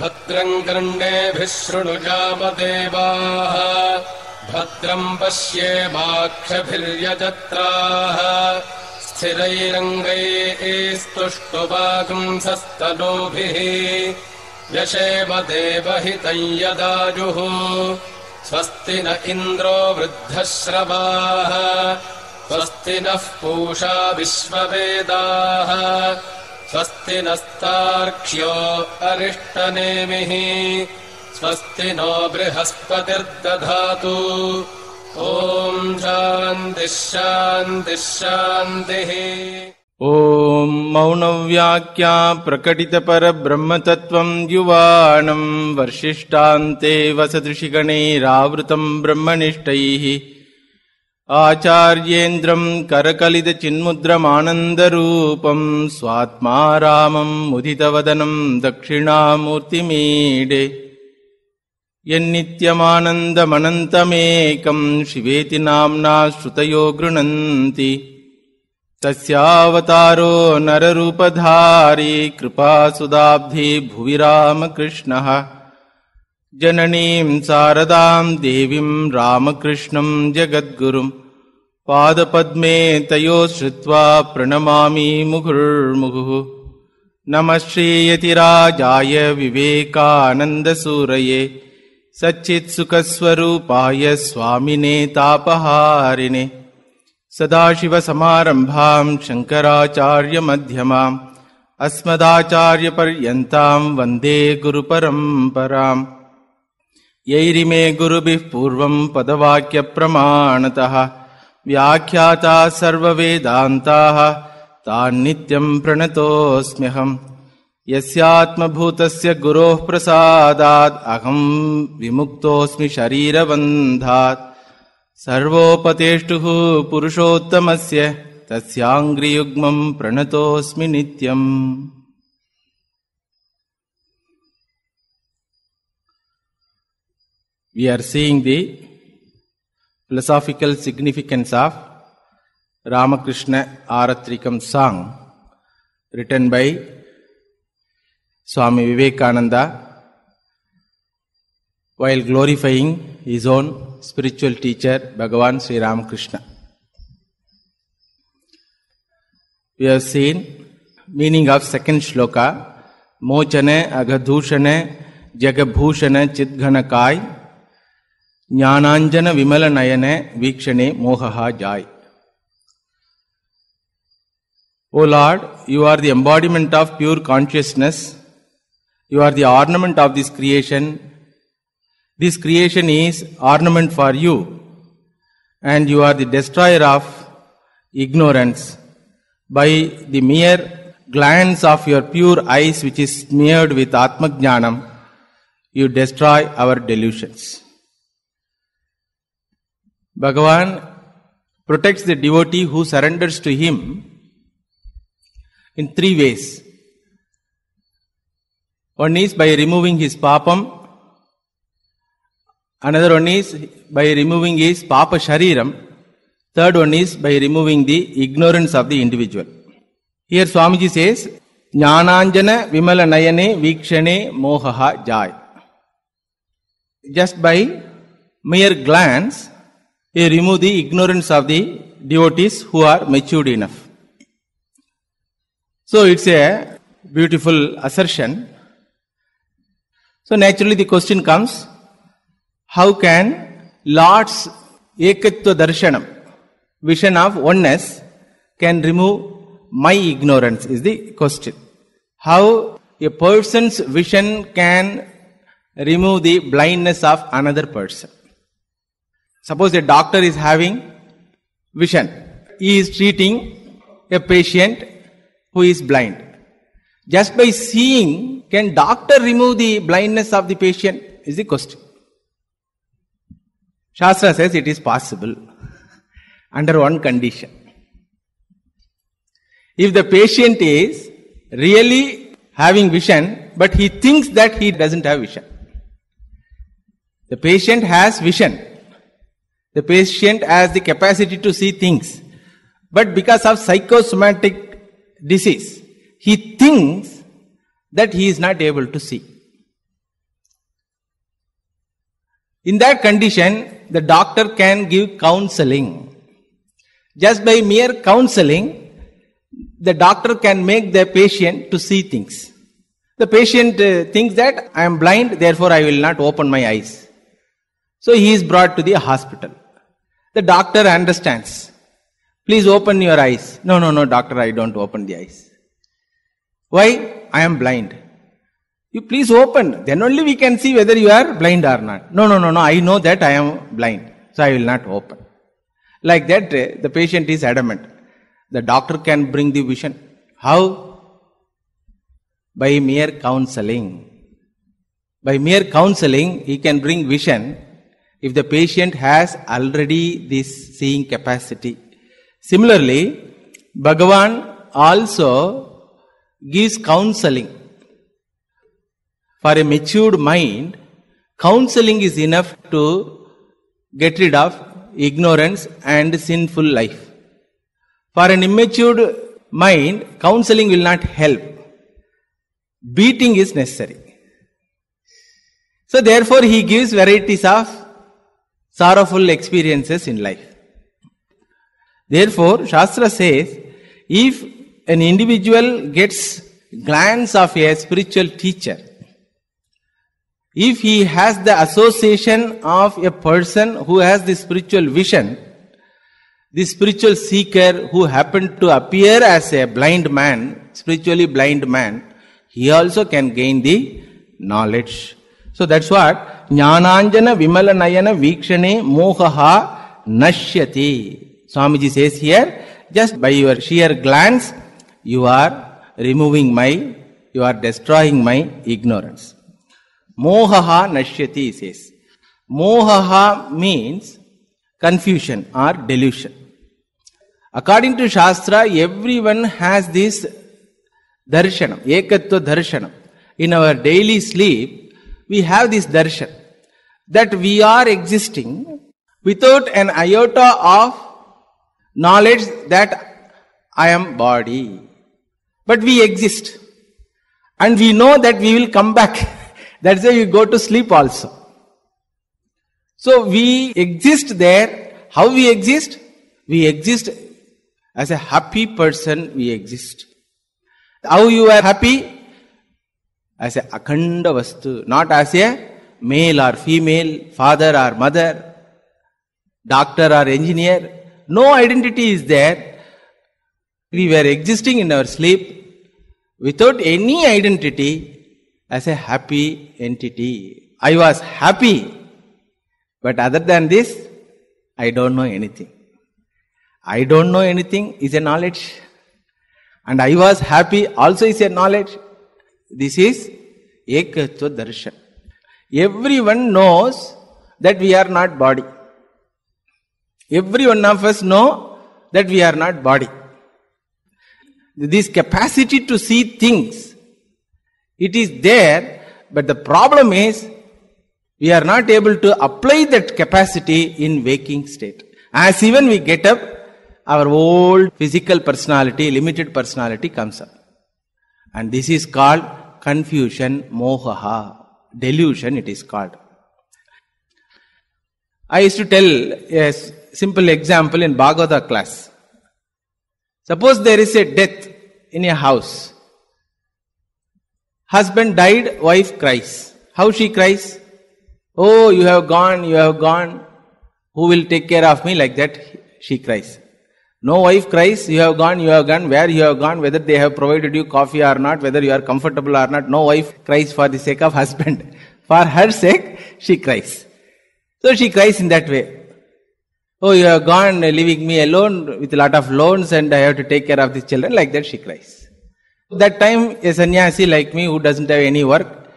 भद्रम् कर्णेभिः शृणुयामदेवाः भद्रम् पश्येमाक्षभिर्यजत्राः स्थिरैरङ्गैस्तुष्टुवागुंसस्तनूभिः यशेम देवहितम् यदायुः स्वस्ति न इन्द्रो वृद्धश्रवाः स्वस्ति नः पूषा विश्ववेदाः स्वस्ति नस्तार्क्ष्यो अरिष्टनेमिः स्वस्ति नो बृहस्पतिर्दधातु ॐ शान्तिः शान्तिः शान्तिः। ॐ मौनव्याख्या प्रकटितपरब्रह्मतत्त्वम् युवाणम् वर्षिष्ठान्ते वसदृशिगणैरावृतम् ब्रह्मनिष्ठैः आचार्येन्द्रम् करकलितचिन्मुद्रमानन्दरूपम् स्वात्मारामम् मुदितवदनम् दक्षिणामूर्तिमीडे यन्नित्यमानन्दमनन्तमेकम् शिवेति नाम्ना श्रुतयो गृह्णन्ति तस्यावतारो नररूपधारी कृपासुदाब्धि भुवि रामकृष्णः जननीं शारदां देवीं रामकृष्णं जगद्गुरुं पादपद्मे तयोः श्रुत्वा प्रणमामि मुहुर्मुहुः। नमः श्रीयतिराजाय विवेकानन्दसूरये सच्चित्सुखस्वरूपाय स्वामिने तापहारिणे सदाशिवसमारम्भां शङ्कराचार्यमध्यमाम् अस्मदाचार्यपर्यन्तां वन्दे गुरुपरम्पराम्। यैरिमे गुरुभिः पूर्वम् पदवाक्यप्रमाणतः व्याख्याताः सर्ववेदान्ताः तान् नित्यम् प्रणतोऽस्म्यहम्। यस्यात्मभूतस्य गुरोः प्रसादात् अहम् विमुक्तोऽस्मि शरीरबन्धात् सर्वोपतेष्टुः पुरुषोत्तमस्य तस्याङ्घ्रियुग्मम् प्रणतोऽस्मि नित्यम्। We are seeing the philosophical significance of Ramakrishna Aratrikam song written by Swami Vivekananda while glorifying his own spiritual teacher Bhagavan Sri Ramakrishna. We have seen meaning of second shloka, Mochane Agadhushane Jagabhushane Chidghanakai Jnananjana Vimala Nayane Vikshane Mohaha Jai. O Lord, you are the embodiment of pure consciousness. You are the ornament of this creation. This creation is ornament for you, and you are the destroyer of ignorance. By the mere glance of your pure eyes, which is smeared with Atmajnanam, you destroy our delusions. Bhagavan protects the devotee who surrenders to him in three ways. One is by removing his papam. Another one is by removing his papa shariram. Third one is by removing the ignorance of the individual. Here Swamiji says, Jnananjana Vimala Nayane Vikshane Mohaha Jai. Just by mere glance, he remove the ignorance of the devotees who are matured enough. So it's a beautiful assertion. So naturally the question comes, how can Lord's Ekatva Darshanam, vision of oneness, can remove my ignorance is the question. How a person's vision can remove the blindness of another person. Suppose a doctor is having vision. He is treating a patient who is blind. Just by seeing, can doctor remove the blindness of the patient is the question. Shastra says it is possible under one condition. If the patient is really having vision, but he thinks that he doesn't have vision. The patient has vision. The patient has the capacity to see things. But because of psychosomatic disease, he thinks that he is not able to see. In that condition, the doctor can give counseling. Just by mere counseling, the doctor can make the patient to see things. The patient thinks that I am blind, therefore I will not open my eyes. So he is brought to the hospital. The doctor understands. Please open your eyes. No, doctor, I don't open the eyes. Why? I am blind. You please open. Then only we can see whether you are blind or not. No, I know that I am blind. So I will not open. Like that, the patient is adamant. The doctor can bring the vision. How? By mere counseling. By mere counseling, he can bring vision if the patient has already this seeing capacity. Similarly, Bhagavan also gives counseling. For a matured mind, counseling is enough to get rid of ignorance and sinful life. For an immature mind, counseling will not help. Beating is necessary. So therefore he gives varieties of sorrowful experiences in life. Therefore, Shastra says, if an individual gets glance of a spiritual teacher, if he has the association of a person who has the spiritual vision, the spiritual seeker who happened to appear as a blind man, spiritually blind man, he also can gain the knowledge. So that's what Jnananjana Vimalanayana Vikshane Mohaha Nashyati. Swamiji says here, just by your sheer glance, you are destroying my ignorance. Mohaha Nashyati, he says. Mohaha means confusion or delusion. According to Shastra, everyone has this darshanam, ekatva darshanam. In our daily sleep, we have this darshan that we are existing without an iota of knowledge that I am body. But we exist. And we know that we will come back. That's why we go to sleep also. So we exist there. How we exist? We exist as a happy person, we exist. How you are happy? As a akhanda vastu, not as a male or female, father or mother, doctor or engineer. No identity is there. We were existing in our sleep without any identity as a happy entity. I was happy, but other than this, I don't know anything. I don't know anything is a knowledge. And I was happy also is a knowledge. This is Ekatva Darshan. Everyone knows that we are not body. Every one of us know that we are not body. This capacity to see things, it is there, but the problem is we are not able to apply that capacity in waking state. As even we get up, our old physical personality, limited personality comes up. And this is called confusion, mohaha, delusion it is called. I used to tell a simple example in Bhagavata class. Suppose there is a death in a house. Husband died, wife cries. How she cries? Oh, you have gone, you have gone. Who will take care of me? Like that she cries. No wife cries, you have gone, where you have gone, whether they have provided you coffee or not, whether you are comfortable or not. No wife cries for the sake of husband. For her sake, she cries. So she cries in that way. Oh, you have gone, leaving me alone with a lot of loans and I have to take care of the children. Like that she cries. That time a sannyasi like me who doesn't have any work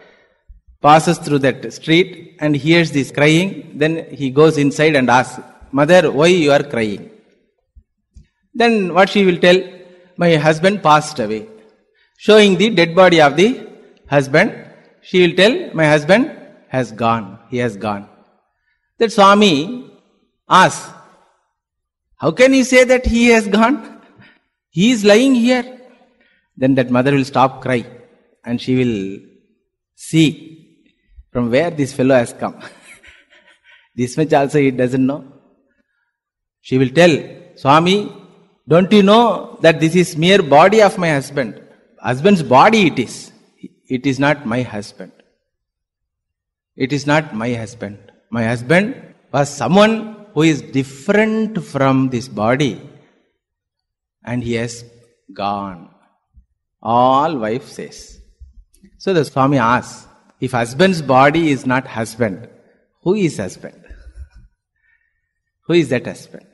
passes through that street and hears this crying. Then he goes inside and asks, Mother, why you are crying? Then what she will tell? My husband passed away. Showing the dead body of the husband, she will tell, my husband has gone. He has gone. That Swami asks, how can you say that he has gone? He is lying here. Then that mother will stop crying and she will see from where this fellow has come. This much also he doesn't know. She will tell, Swami, don't you know that this is mere body of my husband? Husband's body it is. It is not my husband. It is not my husband. My husband was someone who is different from this body, and he has gone. All wife says. So the Swami asks, if husband's body is not husband, who is husband? Who is that husband?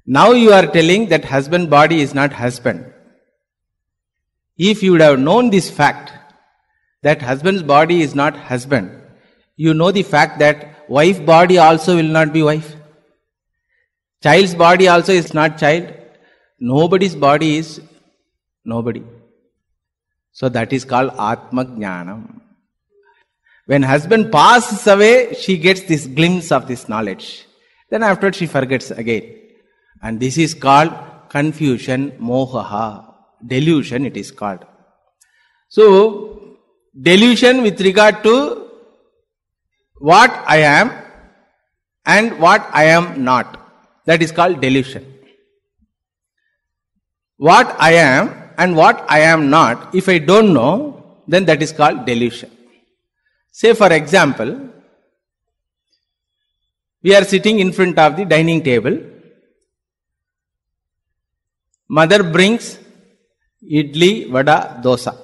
Now you are telling that husband body is not husband. If you would have known this fact, that husband's body is not husband, you know the fact that wife body also will not be wife. Child's body also is not child. Nobody's body is nobody. So that is called Atma Jnanam. When husband passes away, she gets this glimpse of this knowledge. Then afterwards she forgets again. And this is called confusion, mohaha, delusion it is called. So, delusion with regard to what I am and what I am not. That is called delusion. What I am and what I am not, if I don't know, then that is called delusion. Say for example, we are sitting in front of the dining table. Mother brings idli, vada, dosa.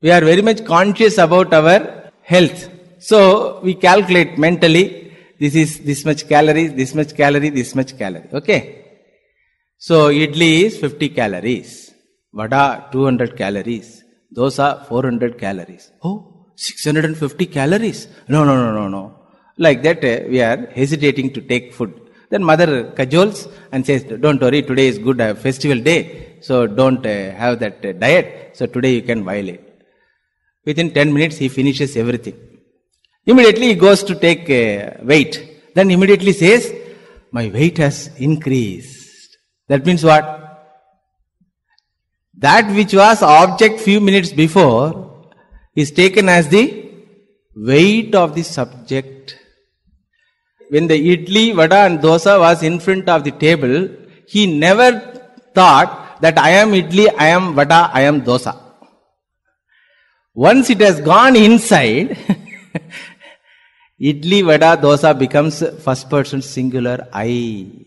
We are very much conscious about our health. So we calculate mentally, this is this much calories, this much calorie, this much calorie. Okay? So idli is 50 calories. Vada 200 calories. Dosa 400 calories. Oh, 650 calories. No. Like that we are hesitating to take food. Then mother cajoles and says, don't worry, today is good festival day, so don't have that diet, so today you can violate. Within 10 minutes he finishes everything. Immediately he goes to take weight. Then immediately says, my weight has increased. That means what? That which was object few minutes before is taken as the weight of the subject. When the idli, vada and dosa was in front of the table, he never thought that I am idli, I am vada, I am dosa. Once it has gone inside, idli, vada, dosa becomes first person singular I.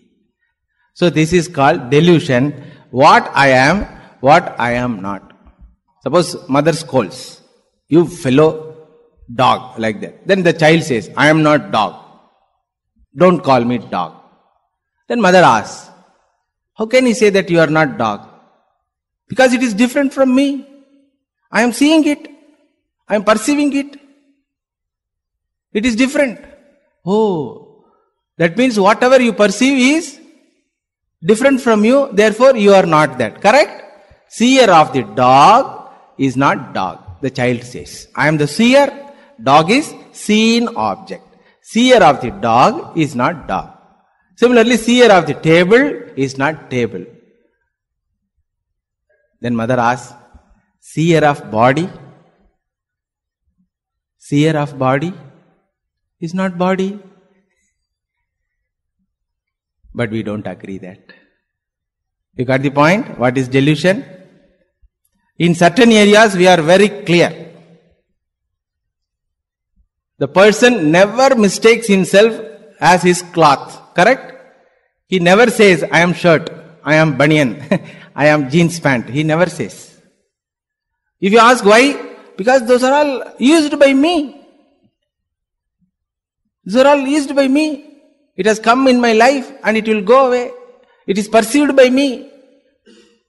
So this is called delusion. What I am not. Suppose mother scolds, you fellow dog, like that. Then the child says, I am not dog. Don't call me dog. Then mother asks, how can he say that you are not dog? Because it is different from me. I am seeing it. I am perceiving it. It is different. Oh, that means whatever you perceive is different from you, therefore you are not that. Correct? Seer of the dog is not dog. The child says, I am the seer. Dog is seen object. Seer of the dog is not dog. Similarly, seer of the table is not table. Then mother asks, seer of body? Seer of body is not body. But we don't agree that. You got the point? What is delusion? In certain areas we are very clear. The person never mistakes himself as his cloth. Correct? He never says, I am shirt, I am banyan, I am jeans pant. He never says. If you ask why, because those are all used by me. Those are all used by me. It has come in my life and it will go away. It is perceived by me.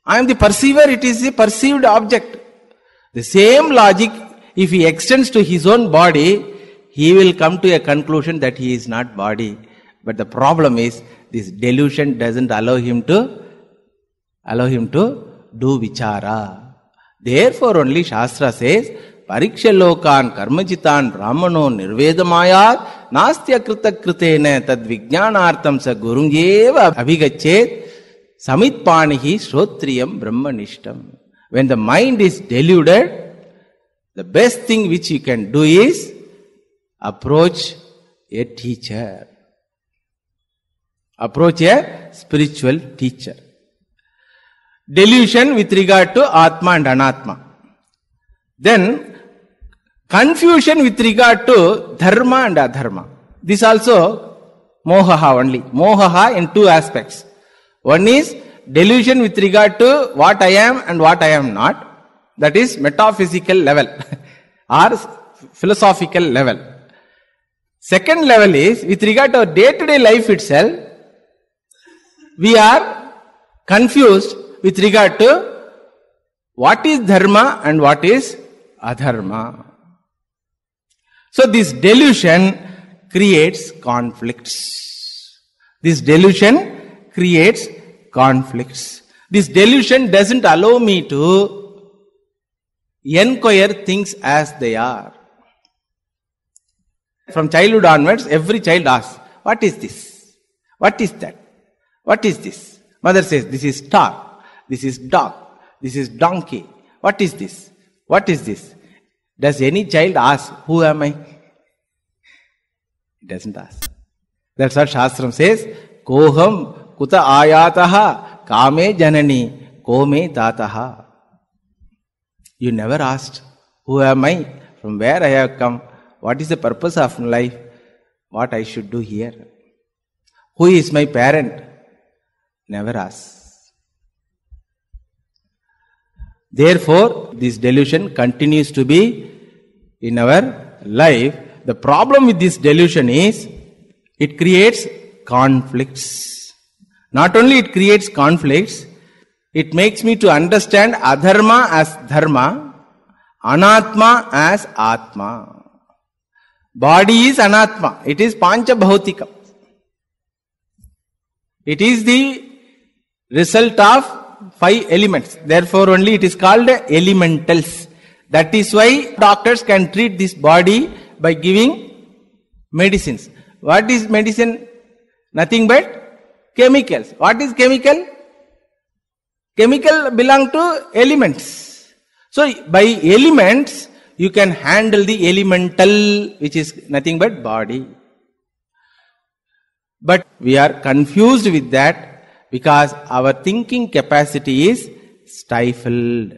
I am the perceiver, it is the perceived object. The same logic, if he extends to his own body, he will come to a conclusion that he is not body. But the problem is, this delusion doesn't allow him to do vichara. Therefore only Shastra says, Pariksha lokan karmajitan brahmano nirvedamayat nastya krita kritena tad vijnanartam sa gurungyeva abhigachet samitpanihi shrotriyam brahmanishtam. When the mind is deluded, the best thing which you can do is approach a teacher. Approach a spiritual teacher. Delusion with regard to Atma and Anatma. Then, confusion with regard to Dharma and Adharma. This also Mohaha only. Mohaha in two aspects. One is delusion with regard to what I am and what I am not. That is metaphysical level or philosophical level. Second level is with regard to our day-to-day life itself, we are confused with regard to what is dharma and what is adharma. So this delusion creates conflicts. This delusion creates conflicts. This delusion doesn't allow me to inquire things as they are. From childhood onwards, every child asks, what is this? What is that? What is this? Mother says, this is star, this is dog, this is donkey. What is this? What is this? Does any child ask, who am I? It doesn't ask. That's what Shastram says, Koham kuta ayataha kame janani kome tataha. You never asked, who am I? From where I have come? What is the purpose of life? What I should do here? Who is my parent? Never ask. Therefore, this delusion continues to be in our life. The problem with this delusion is it creates conflicts. Not only it creates conflicts, it makes me to understand adharma as dharma, anatma as atma. Body is anatma. It is pancha bhautika. It is the result of 5 elements. Therefore only it is called elementals. That is why doctors can treat this body by giving medicines. What is medicine? Nothing but chemicals. What is chemical? Chemical belong to elements. So by elements, you can handle the elemental, which is nothing but body. But we are confused with that because our thinking capacity is stifled.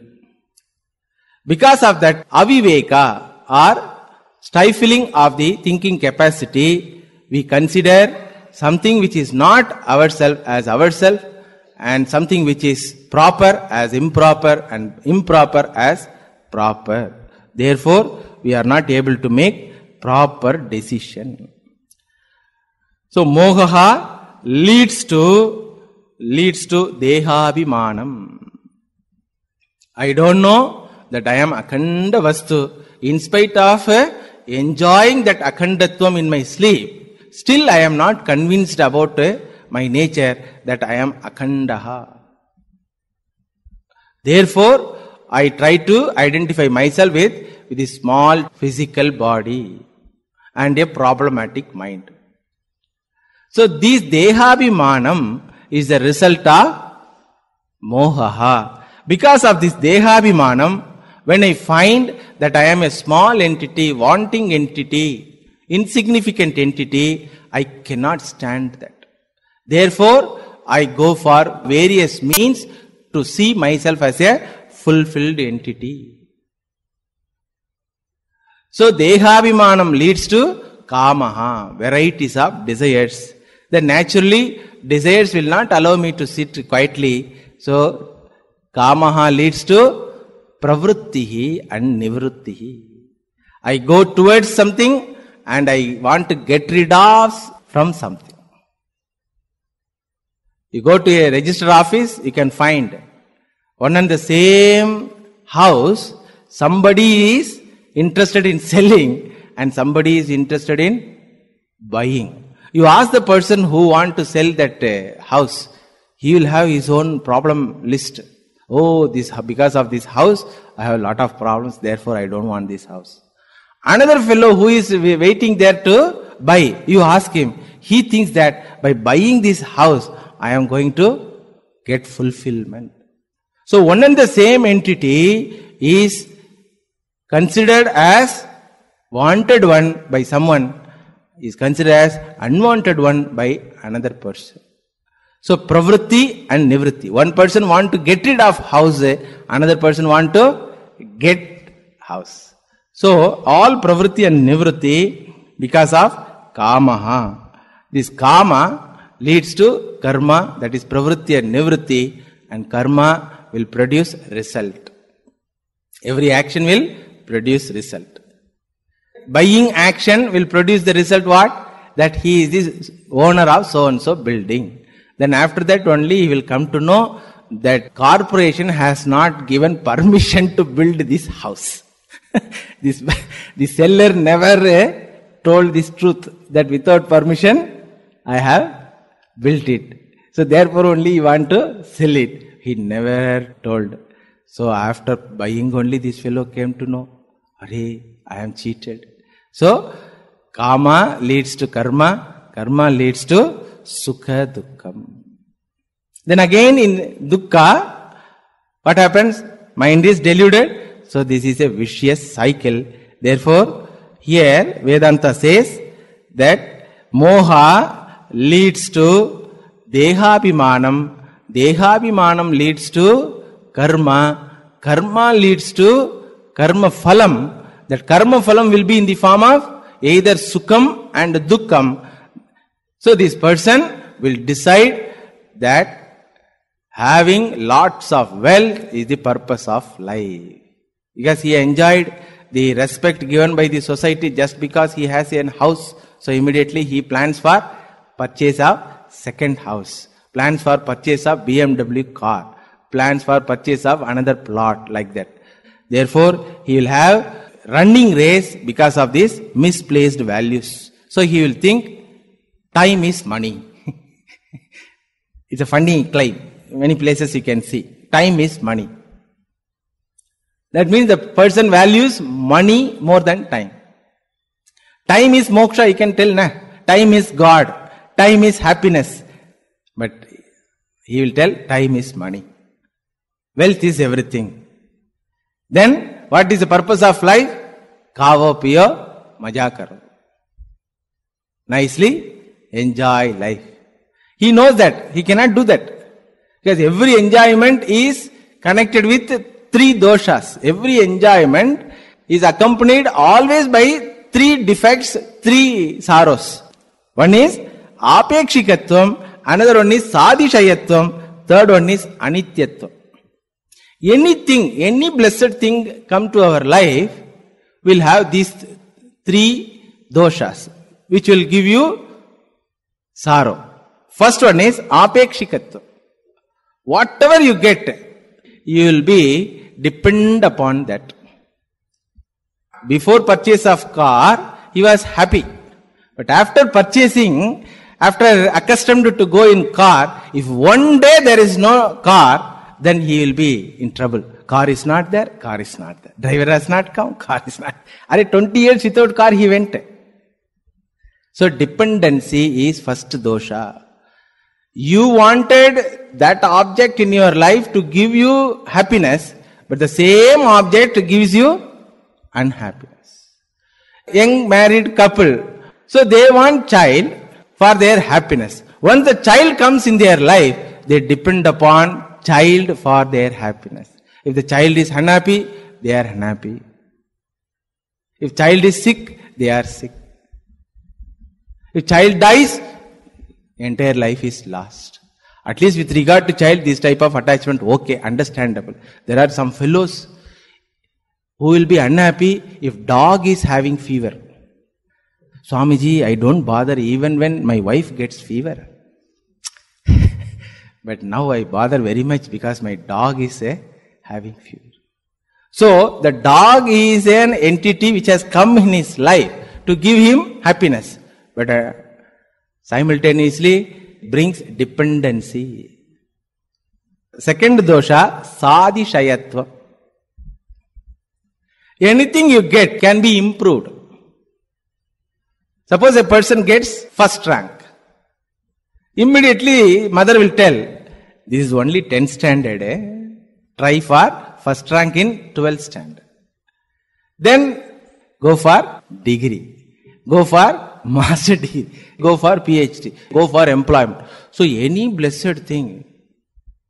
Because of that aviveka or stifling of the thinking capacity, we consider something which is not ourself as ourself and something which is proper as improper and improper as proper. Therefore, we are not able to make proper decision. So, mohaha leads to dehabhimanam. I don't know that I am akhanda vastu. In spite of enjoying that akhandatvam in my sleep, still I am not convinced about my nature that I am akhandaha. Therefore, I try to identify myself with a small physical body and a problematic mind. So this dehabhimanam is the result of mohaha. Because of this dehabhimanam, when I find that I am a small entity, wanting entity, insignificant entity, I cannot stand that. Therefore, I go for various means to see myself as a fulfilled entity. So, dehabhimanam leads to kamaha, varieties of desires. Then naturally, desires will not allow me to sit quietly. So, kamaha leads to pravrittihi and nivrittihi. I go towards something and I want to get rid of from something. You go to a register office, you can find one and the same house, somebody is interested in selling and somebody is interested in buying. You ask the person who wants to sell that house, he will have his own problem list. Oh, because of this house, I have a lot of problems, therefore I don't want this house. Another fellow who is waiting there to buy, you ask him, he thinks that by buying this house, I am going to get fulfillment. So one and the same entity is considered as wanted one by someone. is considered as unwanted one by another person. So pravritti and nivritti. One person want to get rid of house, another person want to get house. So all pravritti and nivritti because of kamaha. This kama leads to karma, that is pravritti and nivritti, and karma will produce result. Every action will produce result. Buying action will produce the result what? That he is the owner of so and so building. Then after that only he will come to know that corporation has not given permission to build this house. The seller never told this truth that without permission I have built it. So therefore only you want to sell it. He never told. So after buying only this fellow came to know, Arey, I am cheated. So kama leads to karma, karma leads to sukha dukkham. Then again in dukkha, what happens? Mind is deluded. So this is a vicious cycle. Therefore, here Vedanta says that moha leads to dehabhimanam, dehabhimanam leads to karma, karma leads to karma phalam. That karma phalam will be in the form of either sukham and dukkham. So this person will decide that having lots of wealth is the purpose of life. Because he enjoyed the respect given by the society just because he has a house. So immediately he plans for purchase of second house. Plans for purchase of BMW car. Plans for purchase of another plot like that. Therefore, he will have running race because of these misplaced values. So he will think time is money. It's a funny claim. Many places you can see. Time is money. That means the person values money more than time. Time is moksha, you can tell, nah. Time is God. Time is happiness. But he will tell time is money. Wealth is everything. Then, what is the purpose of life? Kavo piyo, maja karo. Nicely enjoy life. He knows that. He cannot do that. Because every enjoyment is connected with three doshas. Every enjoyment is accompanied always by three defects, three sorrows. One is apekshikatvam, another one is sadishayatvam, third one is anityatvam. Anything, any blessed thing come to our life will have these three doshas, which will give you sorrow. First one is apekshikatvam. Whatever you get, you will be depend upon that. Before purchase of car, he was happy. But after purchasing, after accustomed to go in car, if one day there is no car, then he will be in trouble. Car is not there, car is not there. Driver has not come, car is not. 20 years without car he went. So dependency is first dosha. You wanted that object in your life to give you happiness, but the same object gives you unhappiness. Young married couple, so they want child for their happiness. Once the child comes in their life, they depend upon child for their happiness. If the child is unhappy, they are unhappy. If child is sick, they are sick. If child dies, entire life is lost. At least with regard to child, this type of attachment, okay, understandable. There are some fellows who will be unhappy if dog is having fever. Swamiji, I don't bother even when my wife gets fever. But now I bother very much because my dog is having fever. So, the dog is an entity which has come in his life to give him happiness. But simultaneously brings dependency. Second dosha, sadishayatva. Anything you get can be improved. Suppose a person gets first rank. Immediately mother will tell, this is only 10th standard. Try for first rank in 12th standard. Then go for degree. Go for master degree, go for PhD, go for employment. So any blessed thing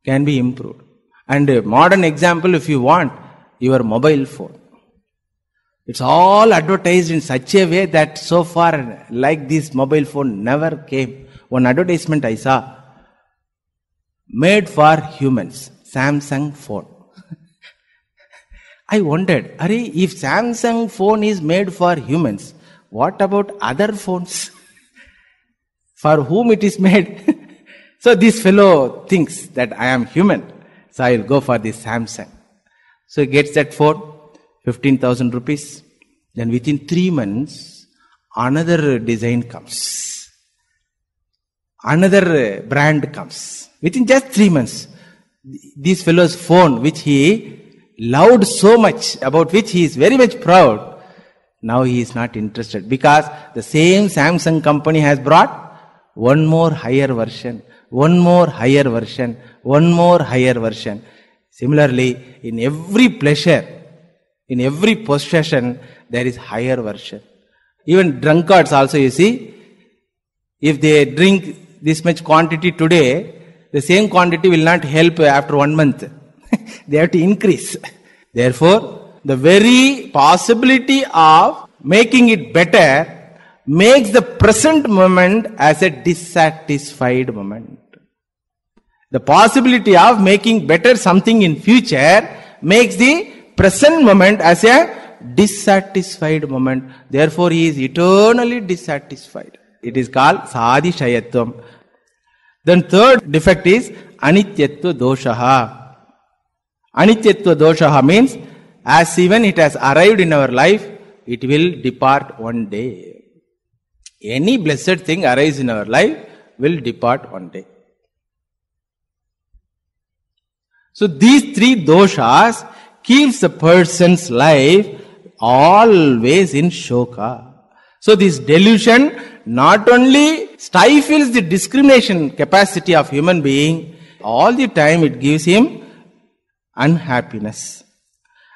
can be improved. And a modern example, if you want, your mobile phone. It's all advertised in such a way that so far, like this mobile phone never came. One advertisement I saw, made for humans, Samsung phone. I wondered, if Samsung phone is made for humans, what about other phones? For whom it is made? So this fellow thinks that I am human, so I will go for this Samsung. So he gets that phone, 15,000 rupees. Then within 3 months, another design comes. Another brand comes. Within just 3 months, this fellow's phone, which he loved so much, about which he is very much proud, now he is not interested, because the same Samsung company has brought one more higher version, one more higher version, one more higher version. Similarly, in every pleasure, in every possession, there is higher version. Even drunkards also, you see, if they drink this much quantity today, the same quantity will not help after 1 month. They have to increase. Therefore, the very possibility of making it better makes the present moment as a dissatisfied moment. The possibility of making better something in future makes the present moment as a dissatisfied moment. Therefore, he is eternally dissatisfied. It is called sadishayatvam. Then third defect is anityatva doshaha. Anityatva doshaha means, as even it has arrived in our life, it will depart one day. Any blessed thing arrives in our life will depart one day. So these 3 doshas keeps the person's life always in shoka. So this delusion not only stifles the discrimination capacity of human being, all the time it gives him unhappiness.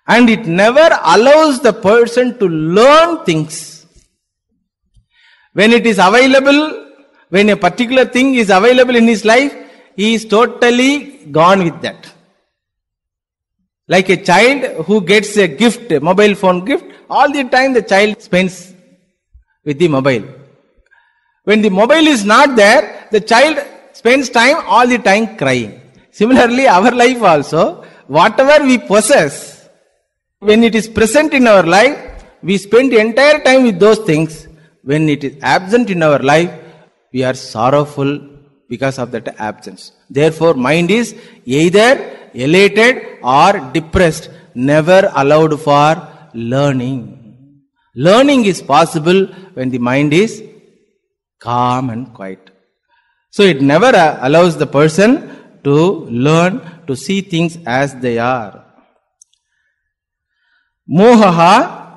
And it never allows the person to learn things. When it is available, when a particular thing is available in his life, he is totally gone with that. Like a child who gets a gift, a mobile phone gift, all the time the child spends with the mobile. When the mobile is not there, the child spends time all the time crying. Similarly, our life also, whatever we possess, when it is present in our life, we spend the entire time with those things. When it is absent in our life, we are sorrowful because of that absence. Therefore, mind is either elated or depressed, never allowed for learning. Learning is possible when the mind is calm and quiet. So it never allows the person to learn, to see things as they are. Mohaha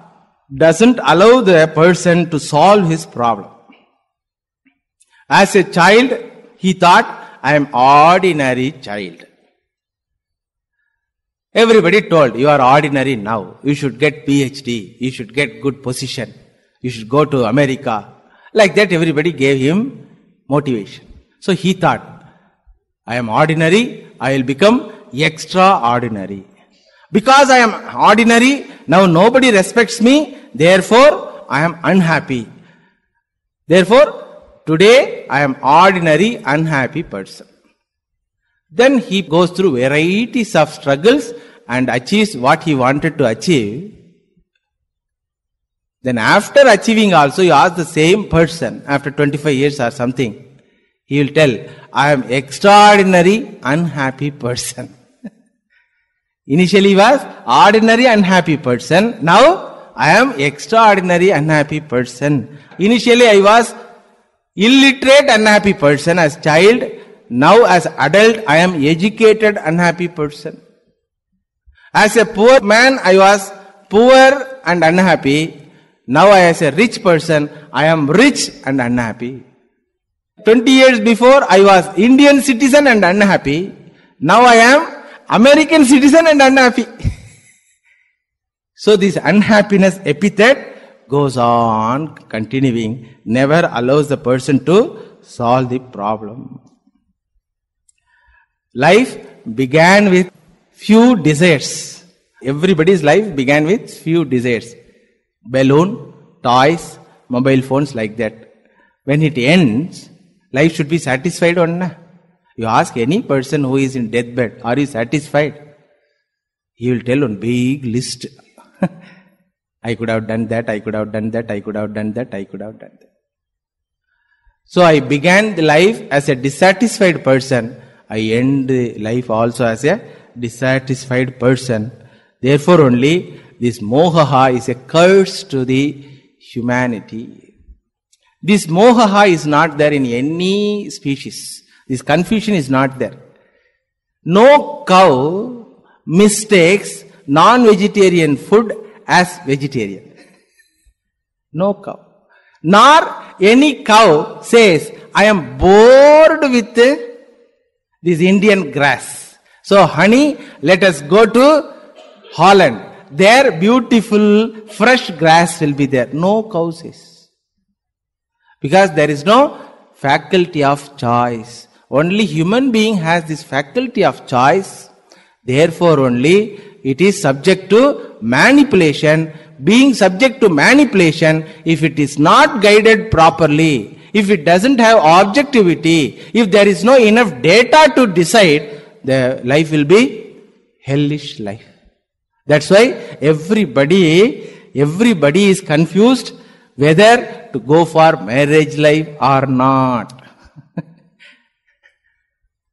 doesn't allow the person to solve his problem. As a child, he thought, I am ordinary child. Everybody told, you are ordinary now. You should get PhD. You should get good position. You should go to America. Like that, everybody gave him motivation. So he thought, I am ordinary, I will become extraordinary. Because I am ordinary, now nobody respects me, therefore I am unhappy. Therefore, today I am ordinary, unhappy person. Then he goes through varieties of struggles and achieves what he wanted to achieve. Then after achieving also, you ask the same person after 25 years or something, he will tell, I am extraordinary, unhappy person. Initially he was ordinary, unhappy person. Now I am extraordinary, unhappy person. Initially I was illiterate, unhappy person as child. Now as adult I am educated, unhappy person. As a poor man I was poor and unhappy. Now as a rich person I am rich and unhappy. 20 years before I was Indian citizen and unhappy. Now I am American citizen and unhappy. So this unhappiness epithet goes on continuing, never allows the person to solve the problem. Life began with few desires. Everybody's life began with few desires. Balloon, toys, mobile phones, like that. When it ends, life should be satisfied or not? You ask any person who is in deathbed, are you satisfied? He will tell on big list. I could have done that, I could have done that, I could have done that, I could have done that. So I began the life as a dissatisfied person. I end the life also as a dissatisfied person. Therefore only this mohaha is a curse to the humanity. This mohaha is not there in any species. This confusion is not there. No cow mistakes non-vegetarian food as vegetarian. No cow. Nor any cow says, I am bored with this Indian grass. So honey, let us go to Holland. There beautiful fresh grass will be there. No cow says. Because there is no faculty of choice. Only human being has this faculty of choice. Therefore only it is subject to manipulation. Being subject to manipulation, if it is not guided properly, if it doesn't have objectivity, if there is no enough data to decide, the life will be hellish life. That's why everybody is confused whether to go for marriage life or not.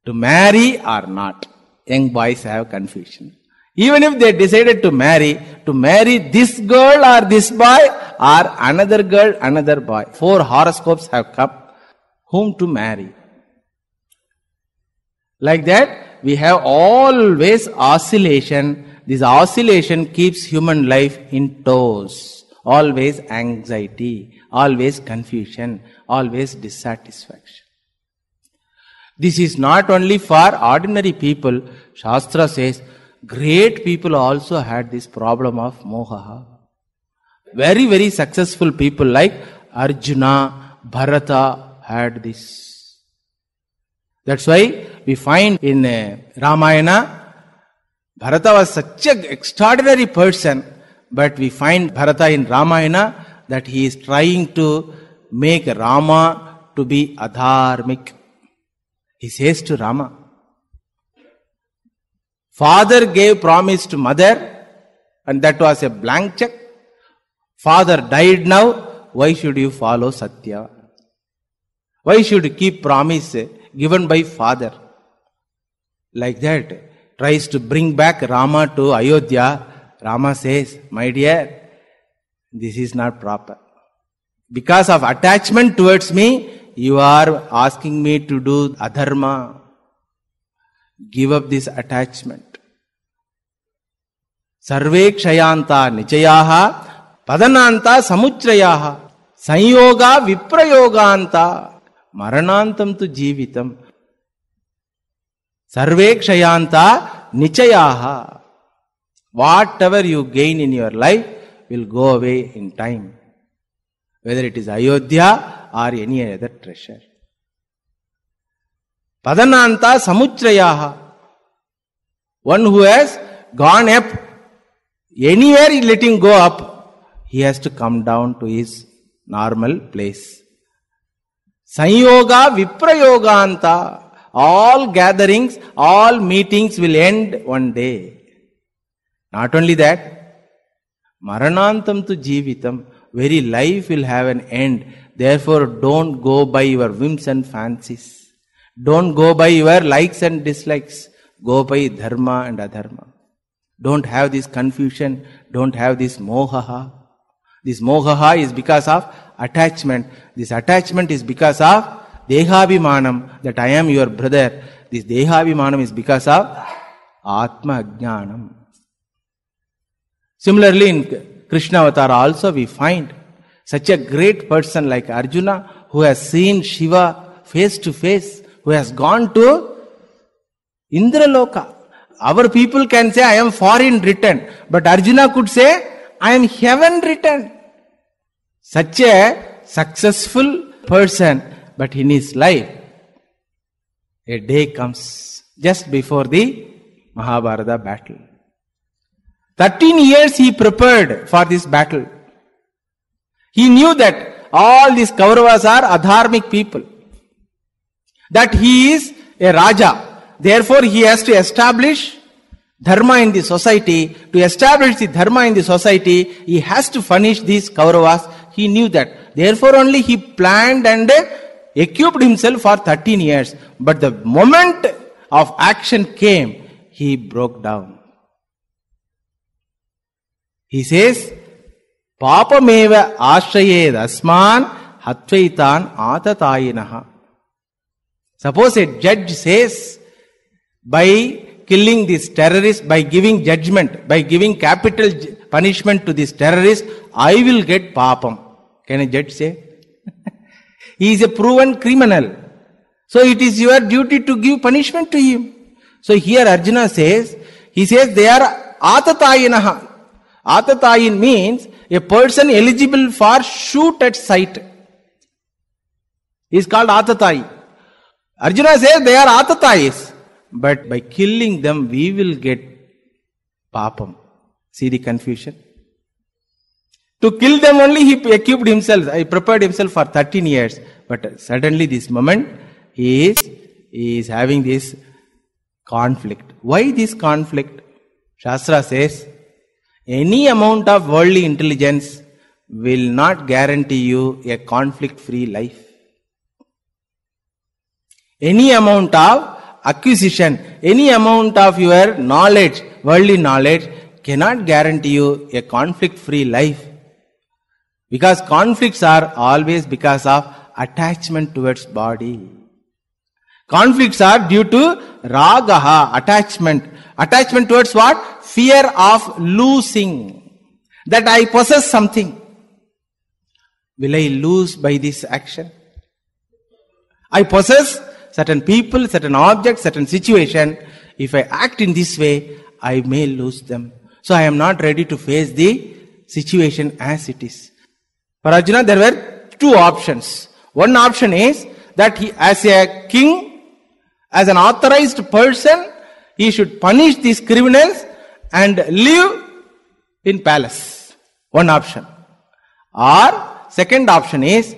To marry or not. Young boys have confusion. Even if they decided to marry this girl or this boy or another girl, another boy. 4 horoscopes have come. Whom to marry? Like that, we have always oscillation. This oscillation keeps human life in toes. Always anxiety, always confusion, always dissatisfaction. This is not only for ordinary people. Shastra says, great people also had this problem of moha. Very, very successful people like Arjuna, Bharata had this. That's why we find in Ramayana, Bharata was such an extraordinary person, but we find Bharata in Ramayana that he is trying to make Rama to be adharmic. He says to Rama, father gave promise to mother and that was a blank check. Father died now, why should you follow Satya? Why should you keep promise given by father? Like that, tries to bring back Rama to Ayodhya. Rama says, my dear, this is not proper. Because of attachment towards me, you are asking me to do adharma. Give up this attachment. Sarve kshayanta nichayaha padananta samuchrayaha sanyoga viprayoganta maranantam tu jivitam. Sarve kshayanta nichayaha. Whatever you gain in your life will go away in time. Whether it is Ayodhya or any other treasure. Padananta samuchrayaha. One who has gone up, anywhere letting go up, he has to come down to his normal place. Sanyoga viprayoganta. All gatherings, all meetings will end one day. Not only that, maranantam tu jivitam. Very life will have an end. Therefore, don't go by your whims and fancies. Don't go by your likes and dislikes. Go by dharma and adharma. Don't have this confusion. Don't have this mohaha. This mohaha is because of attachment. This attachment is because of dehabhimanam, that I am your brother. This dehabhimanam is because of atma ajnanam. Similarly, in Krishna Avatar also we find such a great person like Arjuna who has seen Shiva face to face, who has gone to Indraloka. Our people can say, I am foreign returned. But Arjuna could say, I am heaven returned. such a successful person, but in his life, a day comes just before the Mahabharata battle. 13 years he prepared for this battle. He knew that all these Kauravas are adharmic people. That he is a Raja. Therefore he has to establish dharma in the society. To establish the dharma in the society, he has to punish these Kauravas. He knew that. Therefore only he planned and equipped himself for 13 years. But the moment of action came, he broke down. He says, Papameva ashrayed asman hatvaitan atatayinaha. Suppose a judge says, by killing this terrorist, by giving judgment, by giving capital punishment to this terrorist, I will get papam. Can a judge say? He is a proven criminal. So it is your duty to give punishment to him. So here Arjuna says, he says they are atatayinaha. Atatayin means a person eligible for shoot at sight. He is called atatayi. Arjuna says they are atatayis. But by killing them, we will get papam. See the confusion? To kill them only he equipped himself, he prepared himself for 13 years. But suddenly this moment, he is having this conflict. Why this conflict? Shastra says, any amount of worldly intelligence will not guarantee you a conflict-free life. Any amount of acquisition, any amount of your knowledge, worldly knowledge, cannot guarantee you a conflict-free life. Because conflicts are always because of attachment towards body. Conflicts are due to ragaha, attachment. Attachment towards what? Fear of losing. That I possess something. Will I lose by this action? I possess certain people, certain objects, certain situation. If I act in this way, I may lose them. So I am not ready to face the situation as it is. For Arjuna, there were two options. One option is that he, as a king, as an authorized person, he should punish these criminals and live in palace. One option. Or second option is,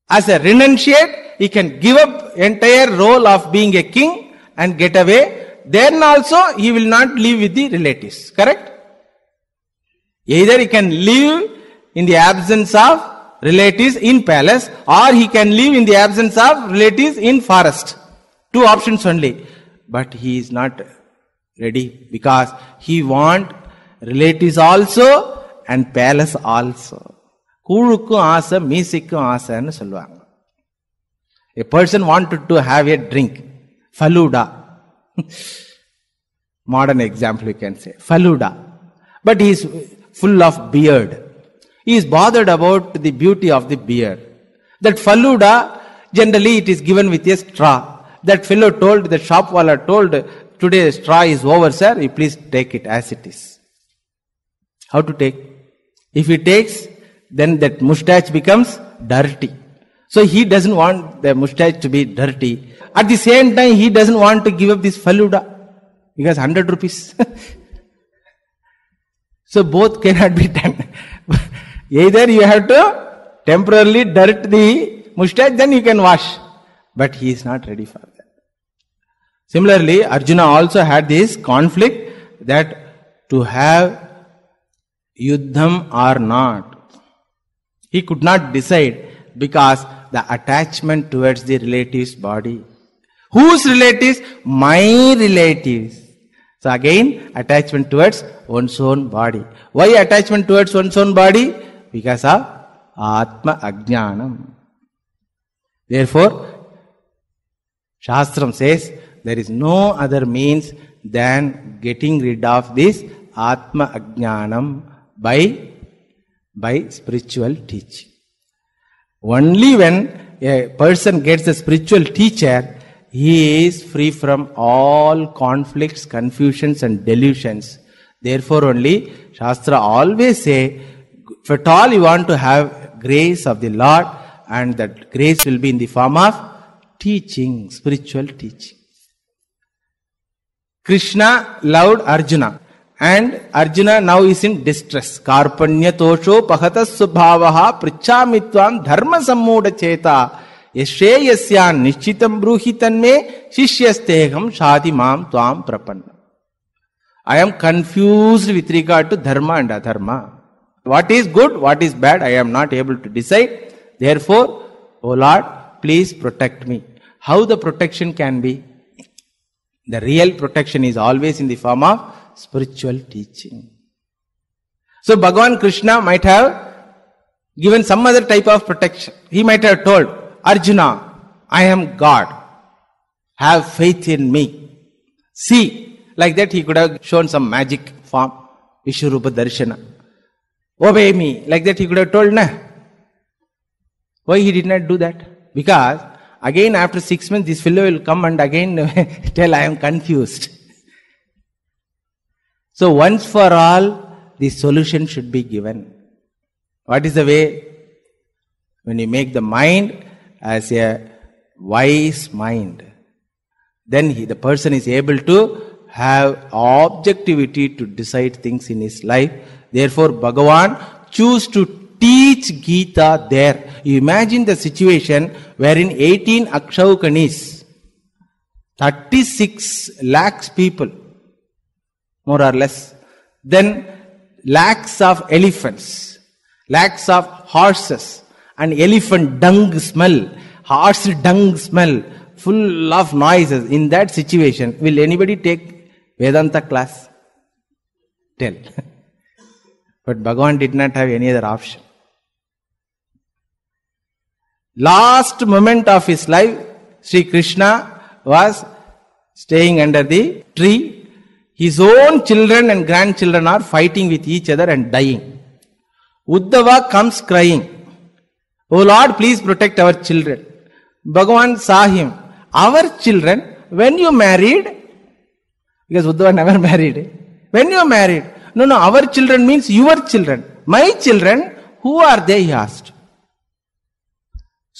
as a renunciate, he can give up entire role of being a king and get away. Then also he will not live with the relatives. Correct? Either he can live in the absence of relatives in palace, or he can live in the absence of relatives in forest. Two options only. But he is not ready because he wants relatives also and palace also. Kuluku asa, misiku asa nu solluvaanga. A person wanted to have a drink, Faluda. Modern example you can say, Faluda. But he is full of beard. He is bothered about the beauty of the beard. That Faluda, generally it is given with a straw. That fellow told, the shopwala told, today straw is over, sir, you please take it as it is. How to take? If he takes, then that mustache becomes dirty. So he doesn't want the mustache to be dirty. At the same time, he doesn't want to give up this Faluda. Because 100 rupees. So both cannot be done. Either you have to temporarily dirt the mustache, then you can wash. But he is not ready for that. Similarly, Arjuna also had this conflict that to have yuddham or not. He could not decide because the attachment towards the relative's body. Whose relatives? My relatives. So again, attachment towards one's own body. Why attachment towards one's own body? Because of Atma Ajnanam. Therefore, Shastram says, there is no other means than getting rid of this Atma Ajnanam by spiritual teaching. Only when a person gets a spiritual teacher, he is free from all conflicts, confusions and delusions. Therefore only Shastra always say, if at all you want to have grace of the Lord, and that grace will be in the form of teaching, spiritual teaching. Krishna loved Arjuna, and Arjuna now is in distress. Karpanya tosho pahatas subhavaha prichamitvam dharma sammuda cheta yashreyasyan nishchitam bruhitan me shishyasteham shadi mam tvam prapanna. I am confused with regard to dharma and adharma. What is good, what is bad, I am not able to decide. Therefore, O Lord, please protect me. How the protection can be? The real protection is always in the form of spiritual teaching. So Bhagavan Krishna might have given some other type of protection. He might have told Arjuna, I am God. Have faith in me. See. Like that he could have shown some magic form. Vishwarupa Darshana. Obey me. Like that he could have told, na. Why he did not do that? Because again after 6 months this fellow will come and again tell I am confused. So once for all the solution should be given. What is the way? When you make the mind as a wise mind, then the person is able to have objectivity to decide things in his life. Therefore, Bhagavan choose to teach Gita there. You imagine the situation wherein 18 Akshaukanis, 36 lakhs people, more or less, then lakhs of elephants, lakhs of horses, and elephant dung smell, horse dung smell, full of noises. In that situation, will anybody take Vedanta class? Tell. But Bhagavan did not have any other option. Last moment of his life, Sri Krishna was staying under the tree. His own children and grandchildren are fighting with each other and dying. Uddhava comes crying, "Oh Lord, please protect our children." Bhagavan saw him. Our children, when you married, because Uddhava never married. When you married, no, our children means your children. My children, who are they? He asked.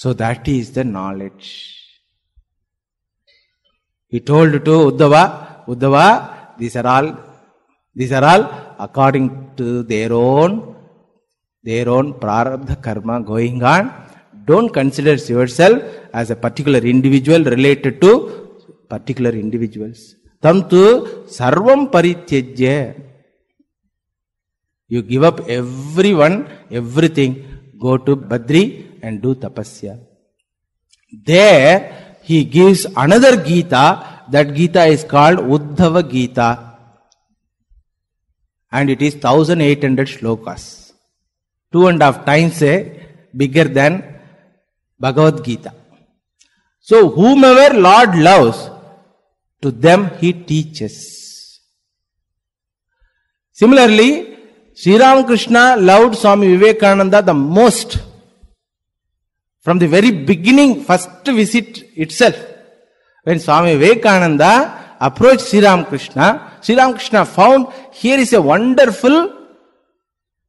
So that is the knowledge. He told to Uddhava, these are all according to their own prarabdha karma going on. Don't consider yourself as a particular individual related to particular individuals. Tam tu sarvam parityajya. You give up everyone, everything. Go to Badri and do tapasya. There he gives another Gita. That Gita is called Uddhava Gita. And it is 1800 shlokas. 2.5 times bigger than Bhagavad Gita. So whomever Lord loves, to them he teaches. Similarly, Sri Ramakrishna loved Swami Vivekananda the most. From the very beginning, first visit itself, when Swami Vivekananda approached Sri Ramakrishna found here is a wonderful,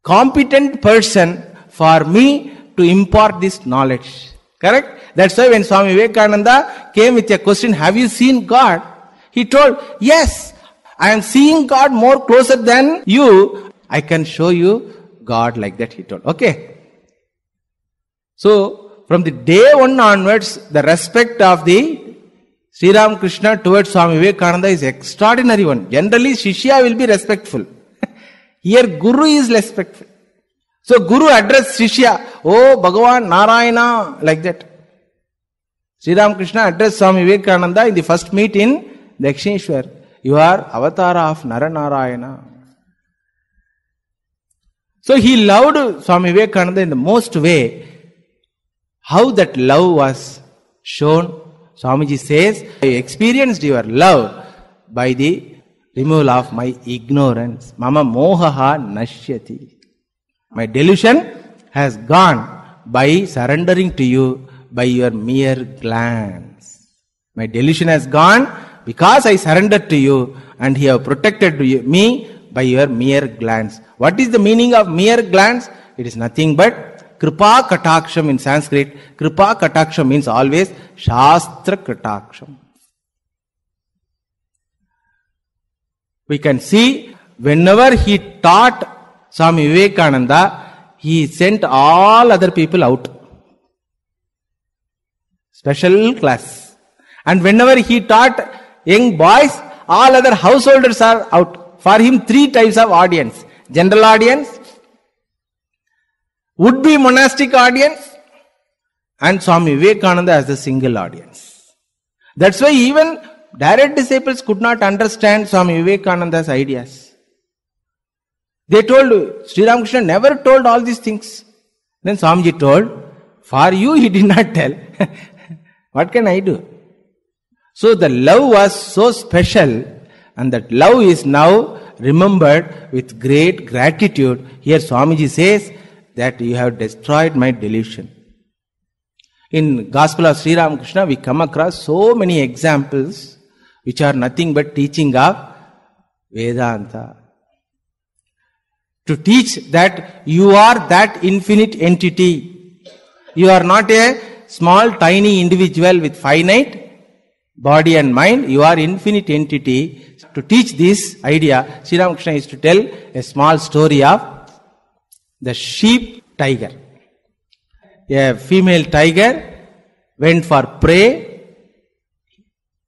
competent person for me to impart this knowledge. Correct? That's why when Swami Vivekananda came with a question, have you seen God? He told, yes, I am seeing God more closer than you. I can show you God, like that he told. Okay. So, from the day one onwards, the respect of the Sri Ramakrishna towards Swami Vivekananda is extraordinary one. Generally, Shishya will be respectful. Here, Guru is respectful. So, Guru addressed Shishya, "Oh, Bhagavan Narayana," like that. Sri Ramakrishna addressed Swami Vivekananda in the first meet in Dakshineshwar. You are avatara of Naranarayana. So, he loved Swami Vivekananda in the most way. How that love was shown, Swamiji says, I experienced your love by the removal of my ignorance. Mama mohaha nashyati. My delusion has gone by surrendering to you by your mere glance. My delusion has gone because I surrendered to you and you have protected me by your mere glance. What is the meaning of mere glance? It is nothing but Kripa Kataksham in Sanskrit. Kripa Kataksham means always Shastra Kataksham. We can see whenever he taught Swami Vivekananda, he sent all other people out. Special class. And whenever he taught young boys, all other householders are out. For him, 3 types of audience. General audience, would-be monastic audience, and Swami Vivekananda as the single audience. That's why even direct disciples could not understand Swami Vivekananda's ideas. They told, Sri Ramakrishna never told all these things. Then Swamiji told, for you he did not tell. What can I do? So the love was so special, and that love is now remembered with great gratitude. Here Swamiji says that you have destroyed my delusion. In Gospel of Sri Ramakrishna, we come across so many examples which are nothing but teaching of Vedanta. To teach that you are that infinite entity. You are not a small tiny individual with finite body and mind. You are infinite entity. To teach this idea, Sri Ramakrishna is to tell a small story of the sheep tiger. A female tiger went for prey.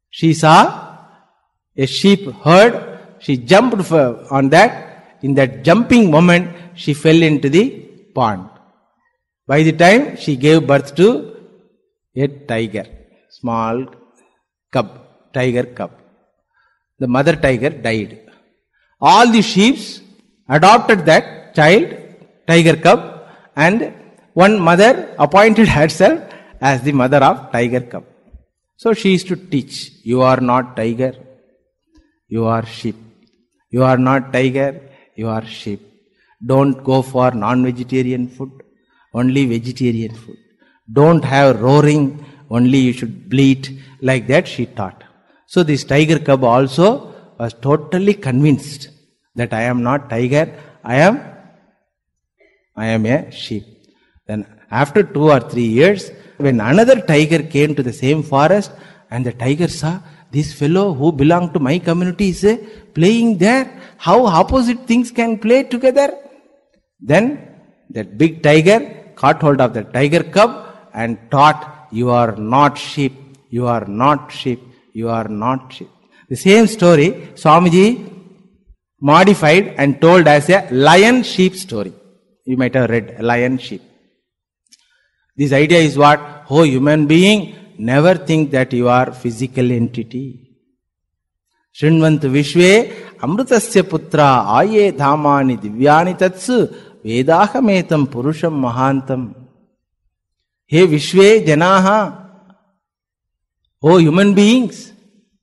She saw a sheep herd. She jumped on that. In that jumping moment, she fell into the pond. By the time she gave birth to a tiger, small cub, tiger cub. The mother tiger died. All the sheep adopted that child, tiger cub, and one mother appointed herself as the mother of tiger cub. So she is to teach, you are not tiger, you are sheep. You are not tiger, you are sheep. Don't go for non-vegetarian food, only vegetarian food. Don't have roaring, only you should bleat. Like that she taught. So this tiger cub also was totally convinced that I am not tiger, I am a sheep. Then after 2 or 3 years, when another tiger came to the same forest, and the tiger saw, this fellow who belonged to my community is playing there. How opposite things can play together? Then that big tiger caught hold of the tiger cub and taught, you are not sheep, you are not sheep, you are not sheep. The same story Swamiji modified and told as a lion-sheep story. You might have read lion-sheep. This idea is what? Oh, human being, never think that you are physical entity. Shrinvantu Vishwe Amrutasya Putra Aye Dhamani Divyani Tatsu Vedahametam Purusham Mahantam. Hey Vishwe Janaha, oh human beings,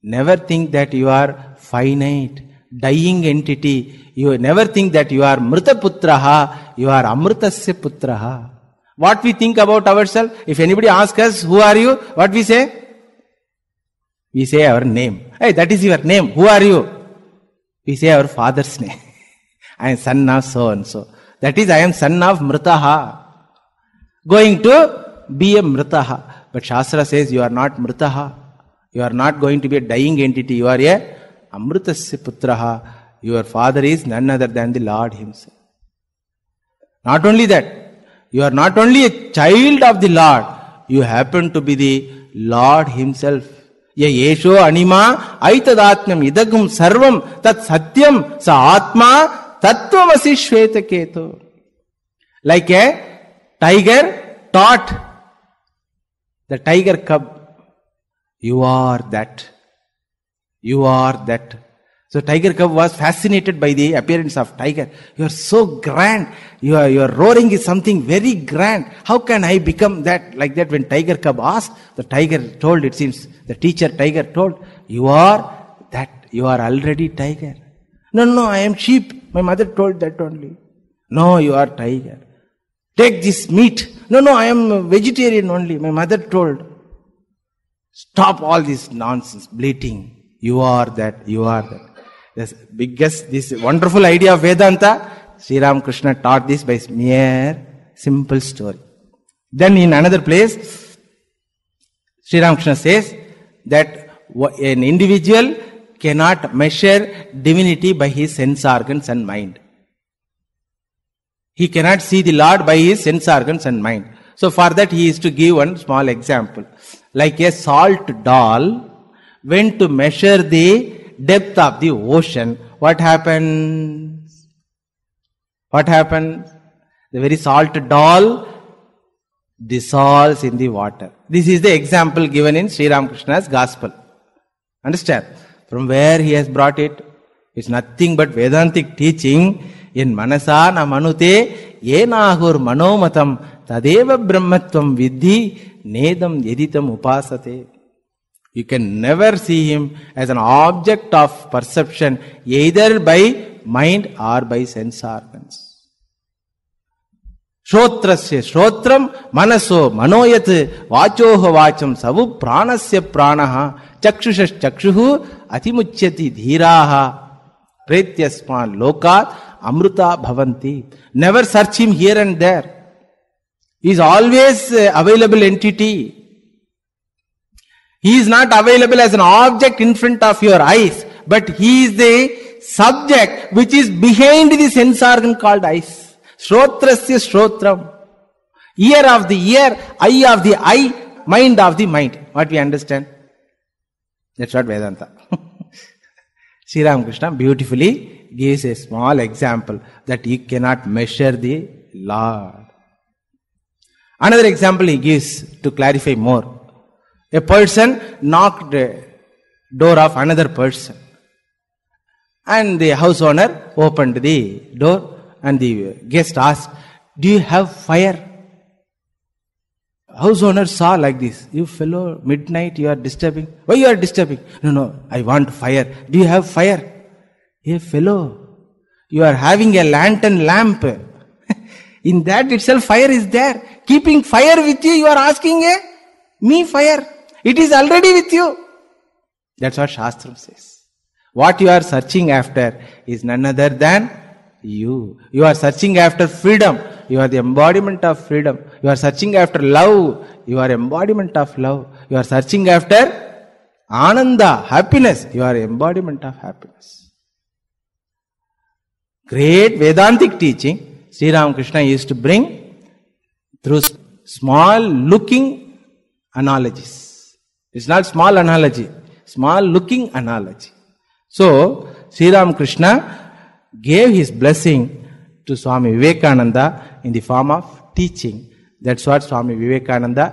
never think that you are finite, dying entity. You never think that you are Mrita Putraha, you are Amrutasya Putraha. What we think about ourselves, if anybody asks us, who are you? What we say? We say our name. Hey, that is your name. Who are you? We say our father's name. I am son of so and so. That is, I am son of Mritaha. Going to be a Mritaha. But Shastra says you are not Mritaha. You are not going to be a dying entity. You are a Amrutasya Putraha. Your father is none other than the Lord Himself. Not only that, you are not only a child of the Lord, you happen to be the Lord Himself. Ye yesho anima aitadatmam idagum sarvam tat satyam sa atma tattvamasi shvetaketu. Like a tiger taught the tiger cub, you are that. You are that. So tiger cub was fascinated by the appearance of tiger. You are so grand. Your roaring is something very grand. How can I become that? Like that when tiger cub asked, the tiger told, it seems, the teacher tiger told, you are that. You are already tiger. No, I am sheep. My mother told that only. No, you are tiger. Take this meat. No, I am vegetarian only. My mother told. Stop all this nonsense, bleating. You are that, you are that. This wonderful idea of Vedanta, Sri Ramakrishna taught this by mere simple story. Then in another place, Sri Ramakrishna says that an individual cannot measure divinity by his sense organs and mind. He cannot see the Lord by his sense organs and mind. So for that he is to give one small example. Like a salt doll, when to measure the depth of the ocean, what happens? What happens? The very salt doll dissolves in the water. This is the example given in Sri Ramakrishna's Gospel. Understand? From where he has brought it? It's nothing but Vedantic teaching. In manasa na manute yenahur manomatam tadeva brahmatvam vidhi nedam yeditam upasate. You can never see him as an object of perception either by mind or by sense organs. Shrotrasya shrotram manaso manoyat vachoha vacham savu pranasya pranaha chakshusha chakshuhu atimuchyati dhiraha pretyasman lokat amruta bhavanti. Never search him here and there. He is always available entity. He is not available as an object in front of your eyes, but he is the subject which is behind the sense organ called eyes. Shrotrasya shrotram. Ear of the ear, eye of the eye, mind of the mind. What we understand? That's what Vedanta. Sri Ramakrishna beautifully gives a small example that you cannot measure the Lord. Another example he gives to clarify more. A person knocked the door of another person, and the house owner opened the door, and the guest asked, "Do you have fire?" House owner saw like this. "You fellow, midnight you are disturbing. Why you are disturbing?" No, I want fire. "Do you have fire?" "Hey fellow, you are having a lantern lamp. In that itself fire is there. Keeping fire with you, you are asking me fire. It is already with you." That's what Shastram says. What you are searching after is none other than you. You are searching after freedom. You are the embodiment of freedom. You are searching after love. You are embodiment of love. You are searching after ananda, happiness. You are embodiment of happiness. Great Vedantic teaching Sri Ramakrishna used to bring through small looking analogies. It's not small analogy, small looking analogy. So Sri Ramakrishna gave his blessing to Swami Vivekananda in the form of teaching. That's what Swami Vivekananda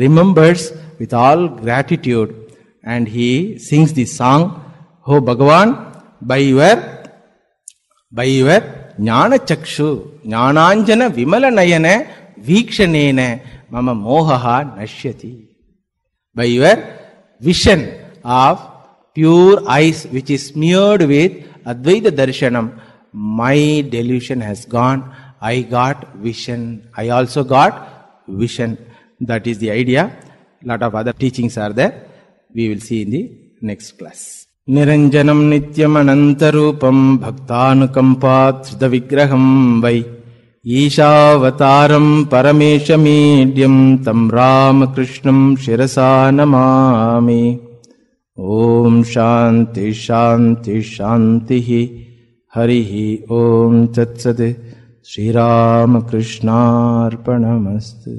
remembers with all gratitude, and he sings the song, "Oh Bhagavan, by your jnana chakshu jnananjana vimala nayana vikshanena mama mohaha nashyati." By your vision of pure eyes which is smeared with Advaita Darshanam, my delusion has gone. I got vision. I also got vision. That is the idea. Lot of other teachings are there. We will see in the next class. Niranjanam nityam anantarupam bhaktanukampat shrita vigraham vai Ishāvataram parameshamīdyam tam Ramakrishnam shirasa namāmi. Om Shanti Shanti Shanti Harihi Om Tat Sat Shri Ramakrishna Arpanamastu.